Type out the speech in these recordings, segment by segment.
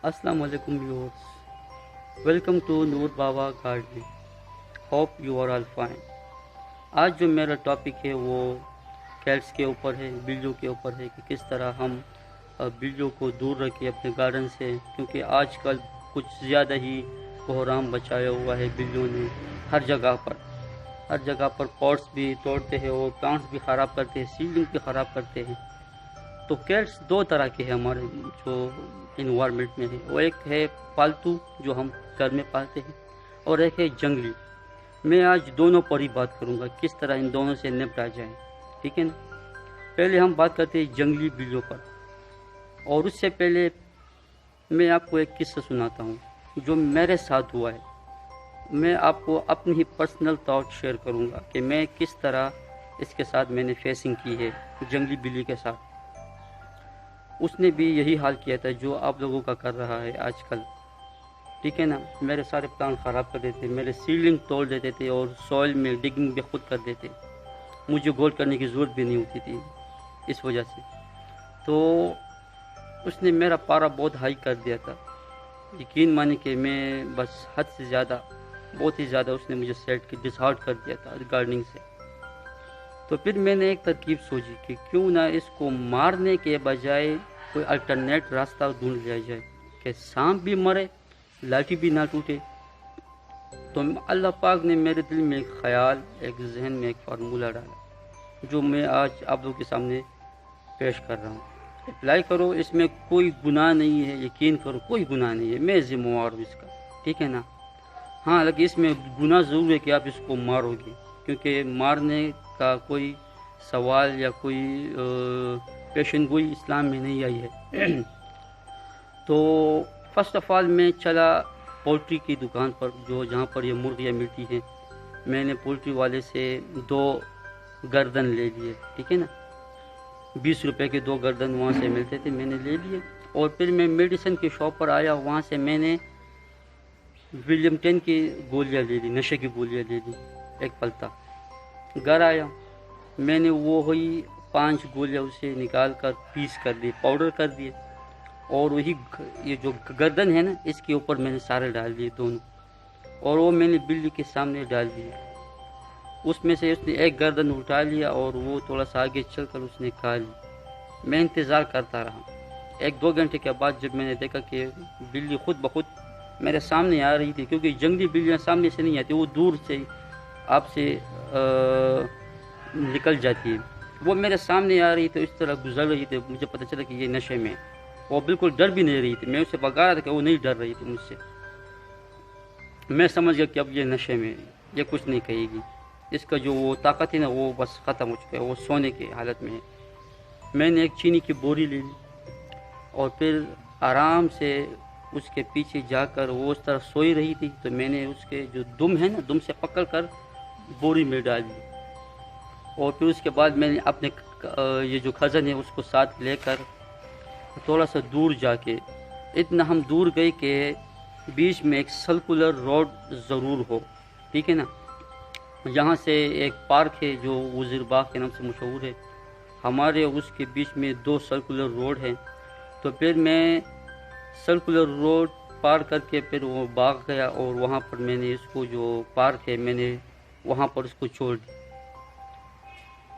Assalamu alaikum viewers. Welcome to Noor Baba Gardening. Hope you are all fine. आज जो मेरा topic है वो कैट्स के ऊपर है, बिल्लियों के ऊपर है कि किस तरह हम बिल्लियों को दूर रखें अपने गार्डन से, क्योंकि आजकल कुछ ज़्यादा ही कोहराम बचाया हुआ है बिल्लियों ने हर जगह पर पॉट्स भी तोड़ते हैं और प्लांट्स भी ख़राब करते हैं, सीलिंग भी ख़राब करते हैं। तो कैट्स दो तरह के हैं हमारे जो इन्वायरमेंट में है। वो एक है पालतू जो हम घर में पालते हैं और एक है जंगली। मैं आज दोनों पर ही बात करूंगा, किस तरह इन दोनों से निपटा जाए, ठीक है ना। पहले हम बात करते हैं जंगली बिल्लियों पर, और उससे पहले मैं आपको एक किस्सा सुनाता हूँ जो मेरे साथ हुआ है। मैं आपको अपनी ही पर्सनल थॉट शेयर करूँगा कि मैं किस तरह इसके साथ मैंने फेसिंग की है जंगली बिल्ली के साथ। उसने भी यही हाल किया था जो आप लोगों का कर रहा है आजकल, ठीक है ना। मेरे सारे प्लांट ख़राब कर देते, मेरे सीलिंग तोड़ देते थे और सॉइल में डिगिंग भी खुद कर देते। मुझे गोल करने की ज़रूरत भी नहीं होती थी इस वजह से। तो उसने मेरा पारा बहुत हाई कर दिया था। यकीन माने कि मैं बस हद से ज़्यादा, बहुत ही ज़्यादा उसने मुझे सेट डिसहार्ट कर दिया था गार्डनिंग से। तो फिर मैंने एक तरकीब सोची कि क्यों ना इसको मारने के बजाय कोई अल्टरनेट रास्ता ढूंढ लिया जाए कि सांप भी मरे, लाठी भी ना टूटे। तो अल्लाह पाक ने मेरे दिल में एक ख्याल, एक जहन में एक फार्मूला डाला जो मैं आज आप लोगों के सामने पेश कर रहा हूँ। अप्लाई करो, इसमें कोई गुनाह नहीं है, यकीन करो कोई गुनाह नहीं है, मैं जिम्मेवार हूँ इसका, ठीक है ना। हाँ, लेकिन इसमें गुनाह ज़रूर है कि आप इसको मारोगे, क्योंकि मारने का कोई सवाल या कोई पेशन गोई इस्लाम में नहीं आई है। तो फर्स्ट ऑफ ऑल मैं चला पोल्ट्री की दुकान पर, जो जहाँ पर ये मुर्गियाँ मिलती हैं। मैंने पोल्ट्री वाले से 2 गर्दन ले लिए, ठीक है ना। 20 रुपए के 2 गर्दन वहाँ से मिलते थे, मैंने ले लिए। और फिर मैं मेडिसिन की शॉप पर आया, वहाँ से मैंने विलियम 10 की गोलियाँ ले ली, नशे की गोलियाँ ले ली, एक पलता। घर आया, मैंने वो हुई 5 गोलियाँ उसे निकाल कर पीस कर दी, पाउडर कर दिए, और वही ये जो गर्दन है ना, इसके ऊपर मैंने सारे डाल दिए दोनों, और वो मैंने बिल्ली के सामने डाल दिए। उसमें से उसने एक गर्दन उठा लिया और वो थोड़ा सा आगे चलकर उसने खा ली। मैं इंतज़ार करता रहा। 1-2 घंटे के बाद जब मैंने देखा कि बिल्ली खुद ब खुद मेरे सामने आ रही थी, क्योंकि जंगली बिल्लियाँ सामने से नहीं आती, वो दूर से आपसे निकल जाती है। वो मेरे सामने आ रही थी, इस तरह गुजर रही थी, मुझे पता चला कि ये नशे में। वो बिल्कुल डर भी नहीं रही थी, मैं उसे भगा रहा था कि वो नहीं डर रही थी मुझसे। मैं समझ गया कि अब ये नशे में, ये कुछ नहीं कहेगी, इसका जो वो ताकत है ना वो बस ख़त्म हो चुका है, वो सोने की हालत में है। मैंने एक चीनी की बोरी ले ली और फिर आराम से उसके पीछे जाकर, वो उस तरह सोई रही थी, तो मैंने उसके जो दुम है ना, दुम से पकड़ कर बोरी में डाल दी। और फिर उसके बाद मैंने अपने ये जो खज़न है उसको साथ लेकर थोड़ा सा दूर जाके, इतना हम दूर गए कि बीच में एक सर्कुलर रोड ज़रूर हो, ठीक है ना। यहाँ से एक पार्क है जो वज़ीर बाग के नाम से मशहूर है, हमारे उसके बीच में 2 सर्कुलर रोड हैं। तो फिर मैं सर्कुलर रोड पार करके फिर वो बाग गया, और वहाँ पर मैंने इसको, जो पार्क है, मैंने वहाँ पर उसको छोड़ दिया।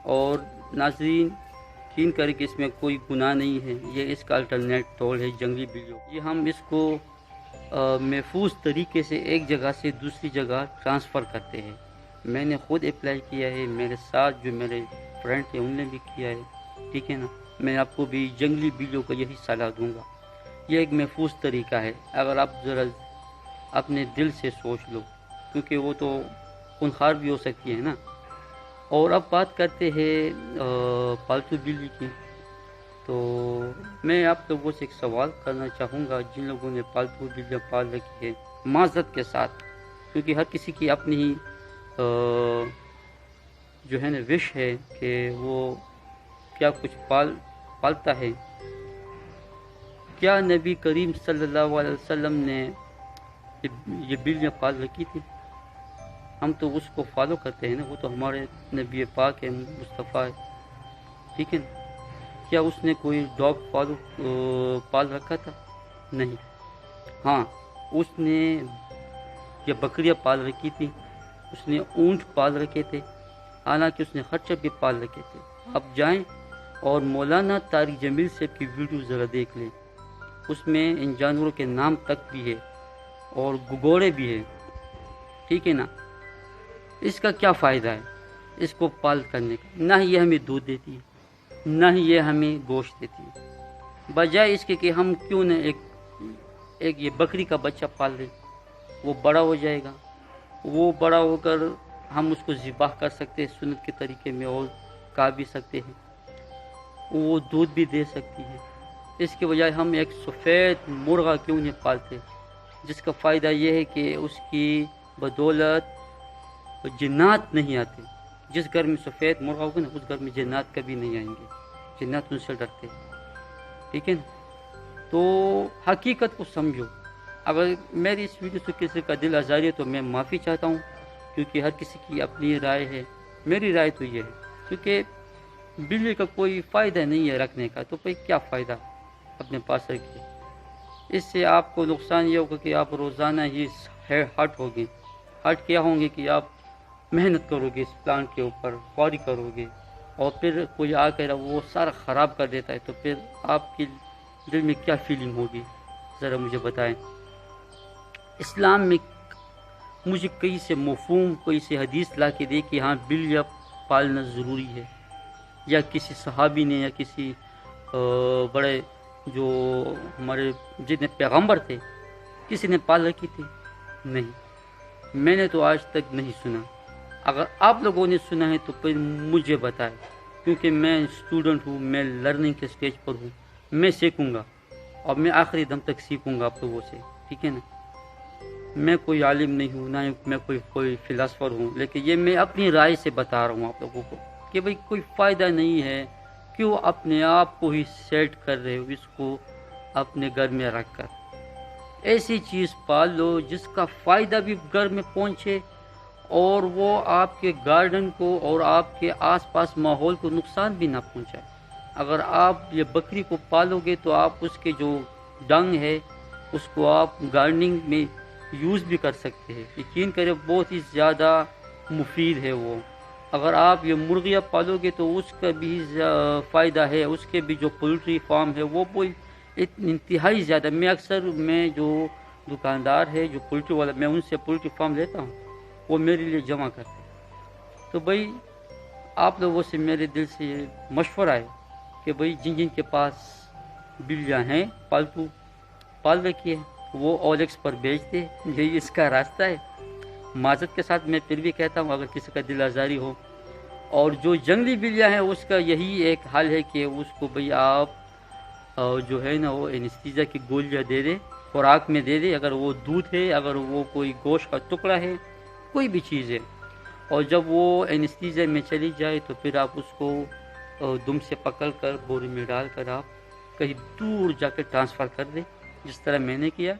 और नाज़रीन, यकीन करें कि इसमें कोई गुनाह नहीं है, ये इसका अल्टरनेट तौल है जंगली बिल्लियों। ये हम इसको महफूज तरीके से एक जगह से दूसरी जगह ट्रांसफ़र करते हैं। मैंने ख़ुद अप्लाई किया है, मेरे साथ जो मेरे फ्रेंड थे उनने भी किया है, ठीक है ना। मैं आपको भी जंगली बिल्लियों को यही सलाह दूंगा। यह एक महफूज तरीका है, अगर आप ज़रा अपने दिल से सोच लो, क्योंकि वो तो खूनखार भी हो सकती है ना। और अब बात करते हैं पालतू बिल्ली की। तो मैं आप लोगों से एक सवाल करना चाहूँगा, जिन लोगों ने पालतू बिल्लियाँ पाल रखी है, माज़रत के साथ, क्योंकि हर किसी की अपनी ही जो है ना विश है कि वो क्या कुछ पालता है। क्या नबी करीम सल्लल्लाहु अलैहि वसल्लम ने ये बिल्लियाँ पाल रखी थी? हम तो उसको फॉलो करते हैं ना, वो तो हमारे नबी पाक है, मुस्तफ़ा है, ठीक है ना। क्या उसने कोई डॉग पाल रखा था? नहीं। ہاں، اس نے یہ بکریاں پال رکھی تھی، اس نے اونٹ پال رکھے تھے، حالانکہ اس نے خچر بھی پال رکھے تھے۔ اب جائیں اور مولانا طارق جمیل صاحب کی ویڈیو ذرا دیکھ لیں، اس میں ان جانوروں کے نام تک بھی ہے اور گھوڑے بھی ہے، ٹھیک ہے نا۔ اس کا کیا فائدہ ہے اس کو پال کرنے کا؟ نہ ہی یہ ہمیں دودھ دیتی ہے، نہ ہی یہ ہمیں گوشت دیتی ہے۔ بجائے اس کے کہ ہم کیوں نہ ایک یہ بکری کا بچہ پال لیں، وہ بڑا ہو جائے گا، وہ بڑا ہو کر ہم اس کو ذبح کر سکتے ہیں سنت کے طریقے میں، اور کھا بھی سکتے ہیں، وہ دودھ بھی دے سکتی ہے۔ اس کے بجائے ہم ایک سفید مرغا کیوں نہیں پالتے، جس کا فائدہ یہ ہے کہ اس کی بدولت جنات نہیں آتے۔ جس گھر میں سفید مرغا ہوگا نا، اس گھر میں جنات کبھی نہیں آئیں گے، جنات ان سے ڈرتے ہیں، ٹھیک ہے نا۔ تو حقیقت کو سمجھو۔ اگر میری اس ویڈیو سے کسی کا دل آزاری ہے تو میں معافی چاہتا ہوں، کیونکہ ہر کسی کی اپنی رائے ہے۔ میری رائے تو یہ ہے، کیونکہ بلی کا کوئی فائدہ نہیں ہے رکھنے کا، تو کوئی کیا فائدہ اپنے پاس رکھیے۔ اس سے آپ کو نقصان یہ ہوگا کہ آپ روزانہ ہی ہٹ ہوگے۔ ہٹ کیا ہوں گے کہ آپ محنت کرو گے اس پلانٹ کے اوپر، فوری کرو گے، اور پھر کوئی آ کر وہ سارا خراب کر دیتا ہے، تو پھر آپ کے دل میں کیا فیلنگ ہوگی، ذرا مجھے بتائیں۔ اسلام میں مجھے کئی سے مفہوم، کئی سے حدیث لا کے دے کہ ہاں بلیاں پالنا ضروری ہے، یا کسی صحابی نے یا کسی بڑے جو ہمارے جتنے پیغمبر تھے کسی نے پال رکھی تھی؟ نہیں، میں نے تو آج تک نہیں سنا۔ اگر آپ لوگوں نے سنا ہے تو پھر مجھے بتائیں، کیونکہ میں اسٹوڈنٹ ہوں، میں لرننگ کے سٹیج پر ہوں، میں سیکھوں گا اور میں آخری دم تک سیکھوں گا آپ لوگوں سے، ٹھیک ہے نا۔ میں کوئی عالم نہیں ہوں، نہ میں کوئی فلاسفر ہوں، لیکن یہ میں اپنی رائے سے بتا رہا ہوں آپ لوگوں کو کہ بھئی کوئی فائدہ نہیں ہے، کیوں اپنے آپ کو ہی سیٹ کر رہے ہو اس کو اپنے گھر میں رکھ کر۔ ایسی چیز پال لو جس کا فائدہ بھی گھر میں پہنچے، اور وہ آپ کے گارڈن کو اور آپ کے آس پاس ماحول کو نقصان بھی نہ پہنچائے۔ اگر آپ یہ بکری کو پالو گے تو آپ اس کے جو ڈنگ ہے اس کو آپ گارڈننگ میں یوز بھی کر سکتے ہیں، یقین کریں بہت ہی زیادہ مفید ہے وہ۔ اگر آپ یہ مرغیاں پالو گے تو اس کا بھی فائدہ ہے، اس کے بھی جو پولٹری فارم ہے وہ انتہائی زیادہ۔ میں جو دکاندار ہے جو پولٹری والا، میں ان سے پولٹری فارم لیتا ہوں، وہ میرے لیے جمع کرتے ہیں۔ تو بھائی آپ لوگوں سے میرے دل سے مشورہ ہے کہ بھائی جن کے پاس بلیاں ہیں پالتو پال رکھی ہے، وہ OLX پر بیچ دے، یہی اس کا راستہ ہے۔ معذرت کے ساتھ میں پھر بھی کہتا ہوں، اگر کسی کا دل آزاری ہو، اور جو جنگلی بلیاں ہیں اس کا یہی ایک حل ہے کہ اس کو بھئی آپ جو ہے نا وہ اینستھیزیا کی گولیاں دے دے، خوراک میں دے دے، اگر وہ دودھ ہے، اگر وہ کوئی گوشت کا ٹکڑا ہے، کوئی بھی چیز ہے، اور جب وہ اینستھیزیا میں چلی جائے تو پھر آپ اس کو دم سے پکڑ کر بوری میں ڈال کر آپ کہیں دور جا کے ٹرانسفر کر دیں، جس طرح میں نے کیا۔